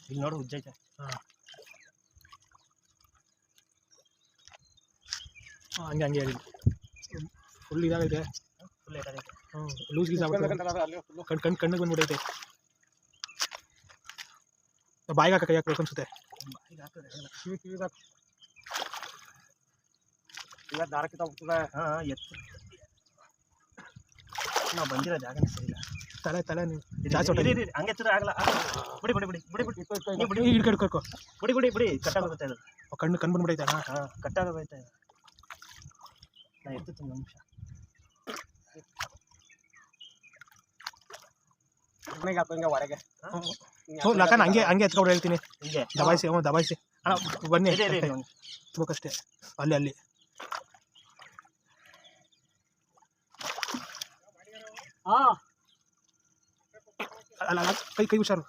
ಇಲ್ಲಿ ನೋಡು ಉಜ್ಜೈತೆ. ಹಂಗೆ ಹಂಗೆ ಹೇಳಿ ಫುಲ್ ಇದಾಗೈತೆ. ಫುಲ್ ಏಟಾಗೈತೆ. ಲೂಸ್ ಗೀಸ್ ಆಗ್ಬಿಟ್ಟು ಕಣ್ಣಿಗೆ ಬಂದ್ಬಿಟ್ಟೈತೆ. ಬಾಯಿಗೆ ಹಾಕ ಕೈ ಹಾಕ್ಬೇಕು ಅನ್ಸುತ್ತೆ. ಬಾಯಿಗೆ ಹಾಕಿದ್ರೆ ಈಗ ದಾರ ಕಿತ್ತೋಗ್ತದೆ. ಎತ್ತು ನಾವು ಬಂದಿರೋ ಜಾಗನೇ ಸರಿ ಇಲ್ಲ. ತಲೆ ತಲೆ ಹಂಗೆ ಎತ್ತಿದ್ರೆ ಆಗಲ್ಲ. ಬಿಡಿ ಬಿಡಿ ಬಿಡಿ ಬಿಡಿ ಬಿಡಿ ಬಿಡಿ ಹಿಡ್ಕೊ ಬಿಡಿ ಬಿಡಿ ಬಿಡಿ ಕಟ್ಟಾಗೋಗುತ್ತೆ ಇದು. ಕಣ್ಣು ಬಂದ್ಬಿಟ್ಟೈತೆ. ಕಟ್ಟಾಗೋಗುತ್ತೆ. ನಾ ಎತ್ತುತ್ತೀನಿ ಒಂದು ನಿಮಿಷ. ಹೊರಗೆ ಲಕ್ಕನ ಹಂಗೆ ಹಂಗೆ ಎತ್ಕೊಂಡು ಹೇಳ್ತೀನಿ. ಹಿಂಗೆ ದಬಾಯಿಸಿ ಅಣ್ಣ ಬನ್ನಿ ಬೇಕಷ್ಟೇ. ಅಲ್ಲಿ ಅಲ್ಲ ಕೈ ಹುಷಾರು.